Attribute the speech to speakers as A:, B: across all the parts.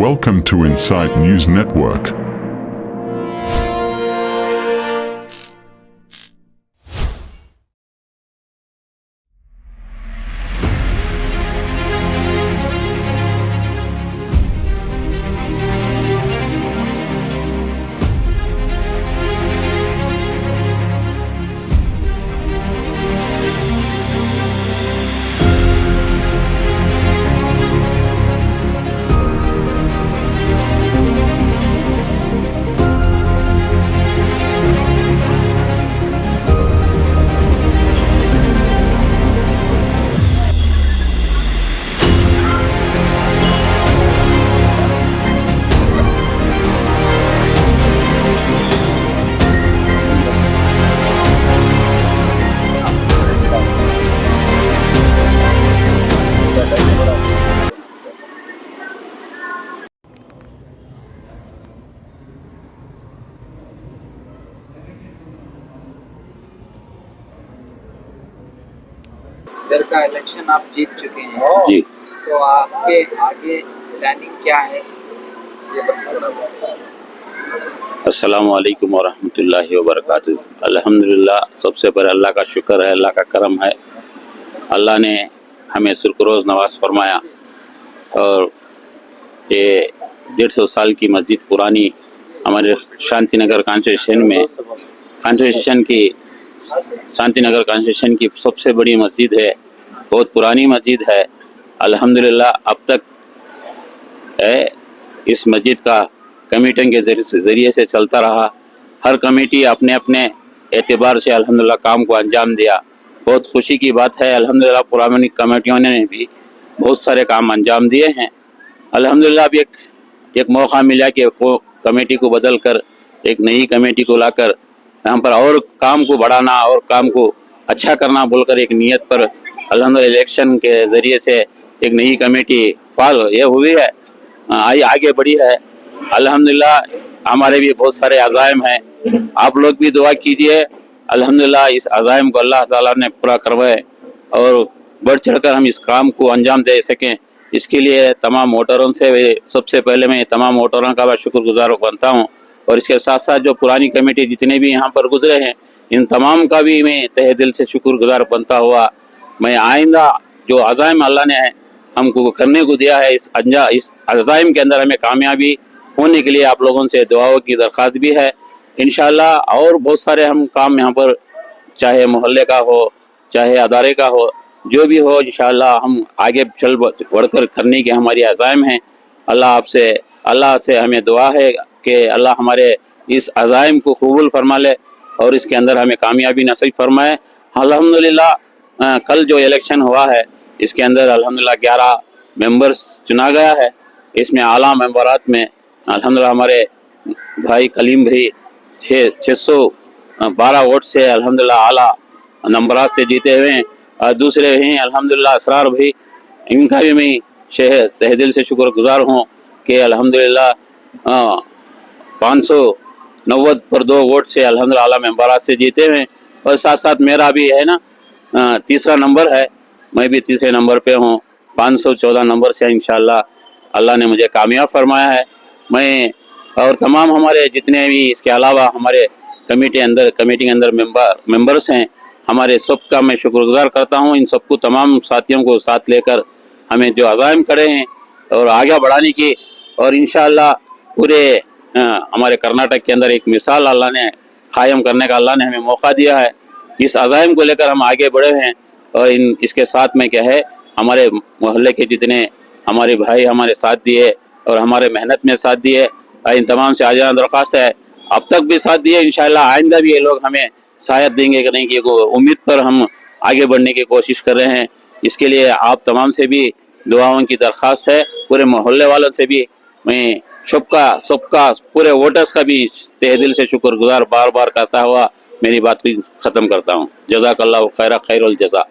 A: Welcome to Insight News Network.
B: इधर का election आप जीत चुके हैं
C: जी।
B: तो आपके आगे प्लानिंग क्या है ये बताइए।
C: अस्सलामु अलैकुम वरहमतुल्लाहि वबरकातुहू। अल्हम्दुलिल्लाह, सबसे पहले अल्लाह का शुक्र है, अल्लाह का करम है। अल्लाह ने हमें सुरकरोज़ नवाज फरमाया और ये 150 साल की मस्जिद पुरानी हमारे शांतिनगर कॉन्स्टिट्यूशन की सबसे बड़ी मस्जिद है, बहुत पुरानी मस्जिद है। अल्हम्दुलिल्लाह अब तक इस मस्जिद का कमेटियों के ज़रिए से चलता रहा। हर कमेटी अपने अपने एतबार से अल्हम्दुलिल्लाह काम को अंजाम दिया। बहुत खुशी की बात है, अल्हम्दुलिल्लाह पुरानी कमेटियों ने भी बहुत सारे काम अंजाम दिए हैं। अल्हम्दुलिल्लाह अब एक मौका मिला कि वो कमेटी को बदल कर एक नई कमेटी को लाकर यहाँ पर और काम को बढ़ाना और काम को अच्छा करना बोलकर एक नीयत पर अल्हम्दुलिल्लाह इलेक्शन के ज़रिए से एक नई कमेटी फाल ये हुई है, आगे बढ़ी है। अल्हम्दुलिल्लाह हमारे भी बहुत सारे अज़ाइम हैं, आप लोग भी दुआ कीजिए अल्हम्दुलिल्लाह इस अज़ाइम को अल्लाह ताला ने पूरा करवाए और बढ़ चढ़कर हम इस काम को अंजाम दे सकें। इसके लिए तमाम वोटरों से सबसे पहले मैं तमाम वोटरों का शुक्रगुजार बनता हूँ और इसके साथ साथ जो पुरानी कमेटी जितने भी यहाँ पर गुजरे हैं इन तमाम का भी मैं तहे दिल से शुक्रगुजार बनता हुआ मैं आइंदा जो अज़ाइम अल्लाह ने हमको करने को दिया है इस अज़ाइम के अंदर हमें कामयाबी होने के लिए आप लोगों से दुआओं की दरख्वास्त भी है। इंशाअल्लाह और बहुत सारे हम काम यहाँ पर चाहे मोहल्ले का हो चाहे अदारे का हो जो भी हो इंशाअल्लाह हम आगे चल बढ़कर करने की हमारी अज़ाइम हैं। अल्लाह से हमें दुआ है कि अल्लाह हमारे इस अज़ाइम को कबूल फरमा ले और इसके अंदर हमें कामयाबी नसीब फरमाए। अल्हम्दुलिल्लाह कल जो इलेक्शन हुआ है इसके अंदर अल्हम्दुलिल्लाह 11 मेंबर्स चुना गया है। इसमें आला मेंबरात में अल्हम्दुलिल्लाह हमारे भाई कलीम भाई 612 वोट से अल्हम्दुलिल्लाह आला नंबरात से जीते हुए हैं और दूसरे हैं अल्हम्दुलिल्लाह असरार भाई, इनका भी मैं तहे दिल से शुक्रगुजार हूँ कि अल्हम्दुलिल्लाह 590 पर 2 वोट से अल्हम्दुलिल्लाह आला मेंबरात से जीते हुए। और साथ साथ मेरा भी है ना तीसरा नंबर है, मैं भी तीसरे नंबर पे हूँ 514 नंबर से इंशाअल्लाह अल्लाह ने मुझे कामयाब फरमाया है। मैं और तमाम हमारे जितने भी इसके अलावा हमारे कमेटी के अंदर मेंबर्स हैं हमारे सबका मैं शुक्रगुजार करता हूँ। इन सबको तमाम साथियों को साथ लेकर हमें जो अज़ाइम करे हैं और आगे बढ़ाने की और इंशाअल्लाह पूरे हमारे कर्नाटक के अंदर एक मिसाल अल्लाह ने कायम करने का अल्लाह ने हमें मौका दिया है। इस अज़ाइम को लेकर हम आगे बढ़े हैं और इसके साथ में क्या है हमारे मोहल्ले के जितने हमारे भाई हमारे साथ दिए और हमारे मेहनत में साथ दिए इन तमाम से आजान दरख्वास्त है अब तक भी साथ दिए, इंशाअल्लाह आइंदा भी ये लोग हमें सहायता देंगे कि नहीं की उम्मीद पर हम आगे बढ़ने की कोशिश कर रहे हैं। इसके लिए आप तमाम से भी दुआओं की दरख्वास्त है, पूरे मोहल्ले वालों से भी मैं सबका पूरे वोटर्स का भी तहे दिल से शुक्रगुजार बार बार करता हुआ मेरी बात को ख़त्म करता हूँ। जज़ाकल्लाहु खैरुल जज़ा।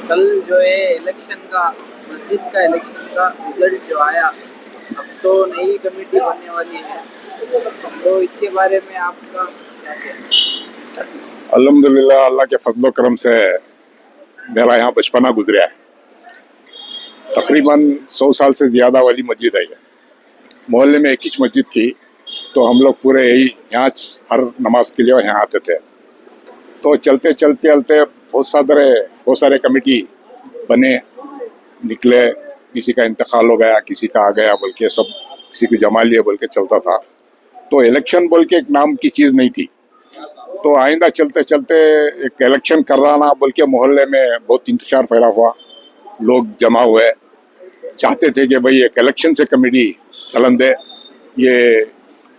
B: कल जो है इलेक्शन का मस्जिद का इलेक्शन का रिजल्ट जो आया अब तो नई कमेटी बनने वाली है तो इसके बारे में आपका क्या कहना है?
D: अल्हम्दुलिल्लाह अल्लाह के फजलो करम से मेरा यहाँ बचपना गुजरा है तकरीबन 100 साल से ज़्यादा वाली मस्जिद है। मोहल्ले में एक ही मस्जिद थी, तो हम लोग पूरे यही यहाँ हर नमाज के लिए यहाँ आते थे। तो चलते चलते चलते बहुत सारे कमेटी बने निकले, किसी का इंतकाल हो गया, किसी का आ गया बोल के, सब किसी को जमा लिए बोल के चलता था। तो इलेक्शन बोल के एक नाम की चीज़ नहीं थी। तो आइंदा चलते चलते एक इलेक्शन करवाना बोल के मोहल्ले में बहुत इंतजार पैदा हुआ। लोग जमा हुए, चाहते थे कि भाई एक इलेक्शन से कमेटी चलन दे, ये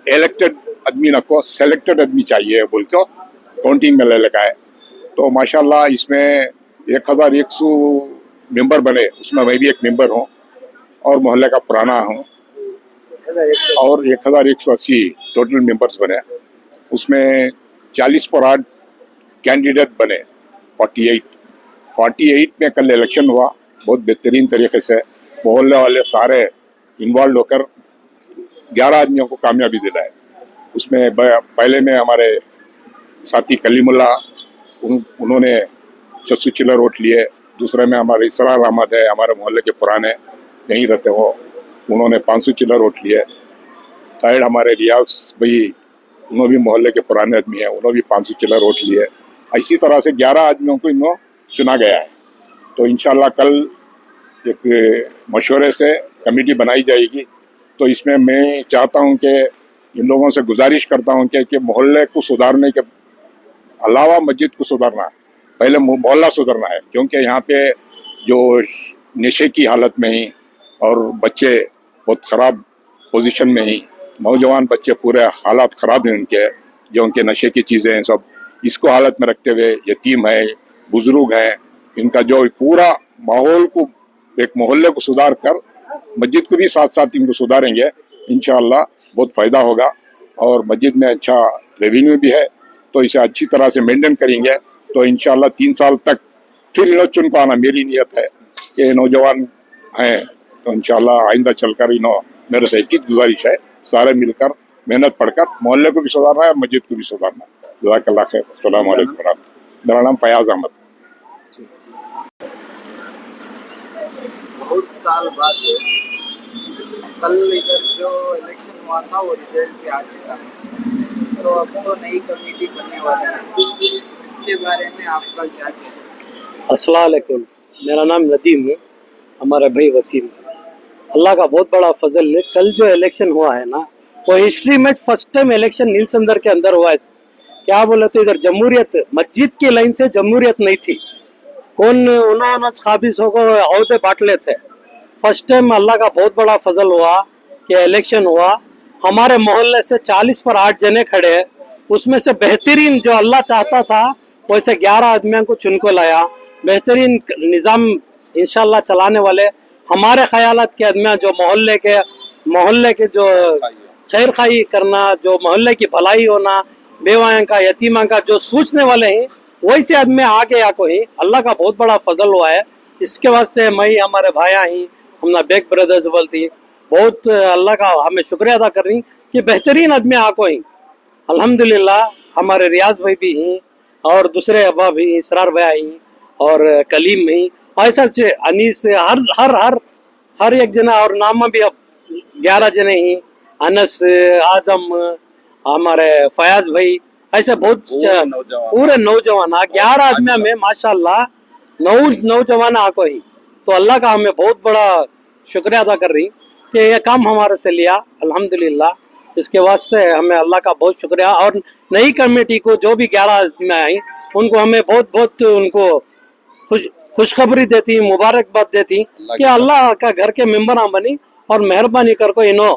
D: इलेक्टेड आदमी ना को सेलेक्टेड आदमी चाहिए बोल के काउंटिंग में ले लगाए। तो माशाल्लाह इसमें 1100 मेंबर बने, उसमें मैं भी एक मेंबर हूँ और मोहल्ले का पुराना हूँ। और 1180 टोटल मेंबर्स बने, उसमें 40 पर 8 कैंडिडेट बने। 48 में कल इलेक्शन हुआ, बहुत बेहतरीन तरीके से मोहल्ले वाले सारे इन्वॉल्व होकर 11 आदमियों को कामयाबी दिलाए। उसमें पहले में हमारे साथी कलीमुल्ला, उन्होंने 600 चिल्लर वोट लिए। दूसरे में हमारे इसरार अहमद है, हमारे मोहल्ले के पुराने यहीं रहते हो, उन्होंने 500 चिल्लर वोट लिए। थर्ड हमारे रियाज भाई, उन्होंने भी मोहल्ले के पुराने आदमी हैं, उन्होंने भी 500 चिल्लर वोट लिए। इसी तरह से 11 आदमियों को इन्हों चुना गया है। तो इंशाल्लाह कल एक मशवरे से कमेटी बनाई जाएगी। तो इसमें मैं चाहता हूं कि इन लोगों से गुजारिश करता हूं कि मोहल्ले को सुधारने के अलावा मस्जिद को सुधारना है, पहले मोहल्ला सुधारना है। क्योंकि यहाँ पे जो नशे की हालत में ही और बच्चे बहुत ख़राब पोजीशन में ही, नौजवान बच्चे पूरे हालात ख़राब हैं उनके, जो उनके नशे की चीज़ें हैं सब, इसको हालत में रखते हुए यतीम है, बुजुर्ग हैं, इनका जो पूरा माहौल को, एक मोहल्ले को सुधार कर मस्जिद को भी साथ साथ इनको सुधारेंगे, इंशाअल्लाह बहुत फ़ायदा होगा। और मस्जिद में अच्छा रेवेन्यू भी है, तो इसे अच्छी तरह से मेंटेन करेंगे तो इंशाअल्लाह 3 साल तक फिर इन्हों चुन पाना मेरी नीयत है कि नौजवान हैं, तो इंशाअल्लाह आइंदा चलकर इन्हों, मेरे से एक ही गुजारिश है, सारे मिलकर मेहनत पढ़कर मोहल्ले को भी सुधारना है और मस्जिद को भी सुधारना है। जज़ाकल्लाह खैर। अस्सलाम वालेकुम वरहमतुल्लाह। मेरा नाम फयाज अहमद।
B: बहुत साल बाद कल इधर जो इलेक्शन हुआ था वो रिजल्ट भी आ चुका है, तो अब तो नई कमेटी बनने वाली है, इसके बारे में आपका क्या कहना है?
E: अस्सलाम वालेकुम, मेरा नाम नदीम है, हमारा भाई वसीम। अल्लाह का बहुत बड़ा फजल है, कल जो इलेक्शन हुआ है ना, वो हिस्ट्री में फर्स्ट टाइम इलेक्शन नीलसंदर के अंदर हुआ है। क्या बोले तो इधर जमहूरियत, मस्जिद की लाइन से जमहूरियत नहीं थी, कौन उन्होंने खाबिस होकर अहदे बांट लेते। फर्स्ट टाइम अल्लाह का बहुत बड़ा फजल हुआ कि इलेक्शन हुआ, हमारे मोहल्ले से 40 पर 8 जने खड़े, उसमें से बेहतरीन जो अल्लाह चाहता था वैसे 11 आदमियों को चुन को लाया। बेहतरीन निज़ाम इंशाल्लाह चलाने वाले हमारे ख्यालात के आदमी, जो मोहल्ले के जो खैर खाई करना, जो मोहल्ले की भलाई होना, बेवाओं का, यतीमा का जो सोचने वाले हैं, वैसे आदमी आगे आको ही अल्लाह का बहुत बड़ा फजल हुआ है। इसके वास्ते मैं हमारे भाइयाँ ही, हमने बेग ब्रदर्स बोलती, बहुत अल्लाह का हमें शुक्रिया अदा कर रही कि बेहतरीन आदमी आको ही। अल्हम्दुलिल्लाह हमारे रियाज भाई भी हैं और दूसरे अब्बा भी, इसरार भाई ही और कलीम ही, ऐसा अनीस, हर एक जना, और नामा भी अब 11 जने ही, अनस, आजम, हमारे फयाज भाई, ऐसे बहुत पूरे नौजवान 11 आदमी में माशाल्लाह नौजवान आको ही। तो अल्लाह का हमें बहुत बड़ा शुक्रिया अदा कर रही कि ये काम हमारे से लिया, अल्हम्दुलिल्लाह। इसके वास्ते हमें अल्लाह का बहुत शुक्रिया। और नई कमेटी को जो भी 11 आदमी आई, उनको हमें बहुत उनको खुशखबरी देती, मुबारकबाद देती कि अल्लाह का घर के मेंबर बनी और मेहरबानी कर को इन्हों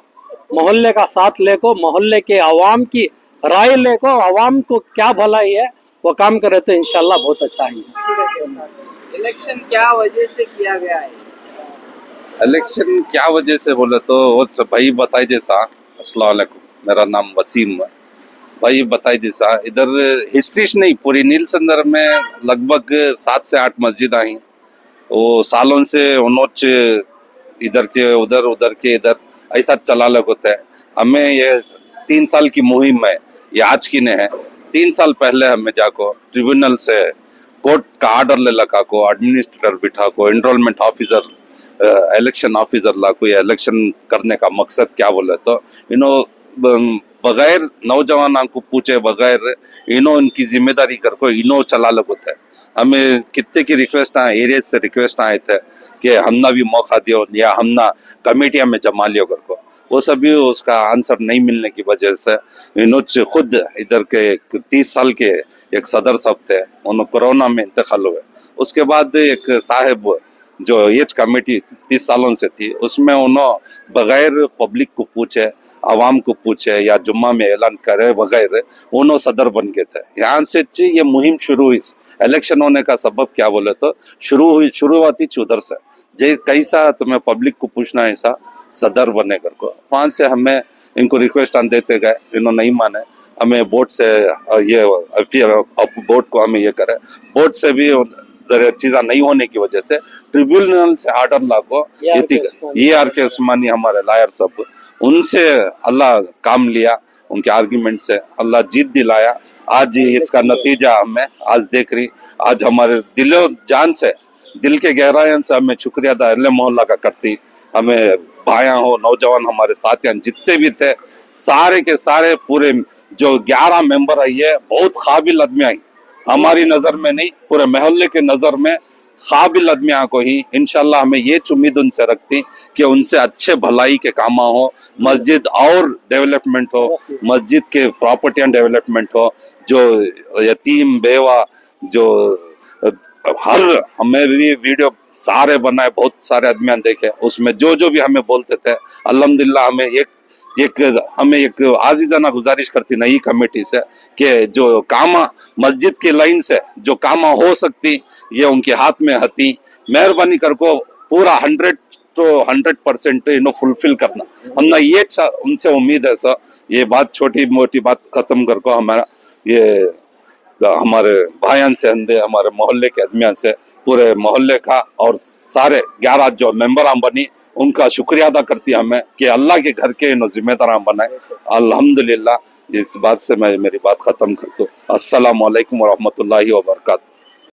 E: मोहल्ले का साथ लेको, मोहल्ले के अवाम की राय लेको, अवाम को क्या भलाई है वो काम करे तो इंशाल्लाह बहुत अच्छा है।
B: इलेक्शन क्या वजह से किया गया है?
F: इलेक्शन क्या वजह से बोले तो वो भाई बताए जैसा। अस्सलाम वालेकुम, मेरा नाम वसीम है। भाई बताए जैसा इधर हिस्ट्री नहीं, पूरी नीलसंदर में लगभग 7 से 8 मस्जिद आई, वो सालों से उनोच इधर के उधर, उधर के इधर, ऐसा चला लगता है। हमें ये 3 साल की मुहिम है, ये आज की ने है। 3 साल पहले हमें जाको ट्रिब्यूनल से कोर्ट का आर्डर ले लगा को, एडमिनिस्ट्रेटर बिठा को, एनरोलमेंट ऑफिसर इलेक्शन ऑफिसर ला कोई इलेक्शन करने का मकसद क्या बोले तो बगैर नौजवान को पूछे बगैर इनो इनकी जिम्मेदारी कर को इनो चला लगते है। हमें कितने की रिक्वेस्ट आए, एरिया से रिक्वेस्ट आए थे कि हमना भी मौका दियो या हमना कमेटियां में जमा लियो कर को, वो सभी उसका आंसर नहीं मिलने की वजह से इन्होंने खुद इधर के 30 साल के एक सदर साहब थे, उन्होंने कोरोना में इंतकाल हुए। उसके बाद एक साहब जो एज कमेटी 30 सालों से थी, उसमें उन्होंने बगैर पब्लिक को पूछे, आवाम को पूछे या जुम्मा में ऐलान करे बगैर उन्होंने सदर बन गए थे। यहाँ से ये मुहिम शुरू हुई। इलेक्शन होने का सबब क्या बोले तो शुरुआती उधर से जे कैसा तुम्हें पब्लिक को पूछना ऐसा सदर बने कर को, वहाँ से हमें इनको रिक्वेस्ट आन देते गए, इन्होंने नहीं माने। हमें बोर्ड से ये बोर्ड को हमें ये करे, बोर्ड से भी चीज़ा नहीं होने की वजह से ट्रिब्यूनल से ऑर्डर ला को ये आर के उस्मानी हमारे लायर सब, उनसे अल्लाह काम लिया, उनके आर्ग्यूमेंट से अल्लाह जीत दिलाया। आज इसका नतीजा हमें आज देख रही, आज हमारे दिलो जान से, दिल के गहराइयों से हमें शुक्रिया अदा अहले मोहल्ला का करती। हमें भाइयां हो, नौजवान हमारे साथियां जितने भी थे, सारे के सारे पूरे जो 11 मेंबर आई है, बहुत काबिल आदमी आई, हमारी नजर में नहीं पूरे मोहल्ले के नजर में काबिल आदमियों को ही इंशाल्लाह हमें ये उम्मीद उनसे रखती कि उनसे अच्छे भलाई के काम हो, मस्जिद और डेवलपमेंट हो, मस्जिद के प्रॉपर्टियां डेवलपमेंट हो, जो यतीम बेवा जो हर हमें भी वीडियो सारे बनाए, बहुत सारे आदमियां देखे, उसमें जो भी हमें बोलते थे अल्हम्दुलिल्लाह हमें एक आजीजाना गुजारिश करती नई कमेटी से कि जो काम मस्जिद की लाइन से जो काम हो सकती ये उनके हाथ में हती, मेहरबानी कर को पूरा 100% इन्हों फुलफिल करना। हमने ये उनसे उम्मीद है सर, ये बात छोटी मोटी बात खत्म कर को हमारा ये हमारे भाइयों से हंदे, हमारे मोहल्ले के आदमियों से, पूरे मोहल्ले का और सारे 11 जो मेंबर हम बनी उनका शुक्रिया अदा करती है हमें कि अल्लाह के घर के इन जिम्मेदार बनाए। अल्हम्दुलिल्लाह, इस बात से मैं मेरी बात खत्म करता हूँ। अस्सलाम वालेकुम व रहमतुल्लाहि व बरकातहू।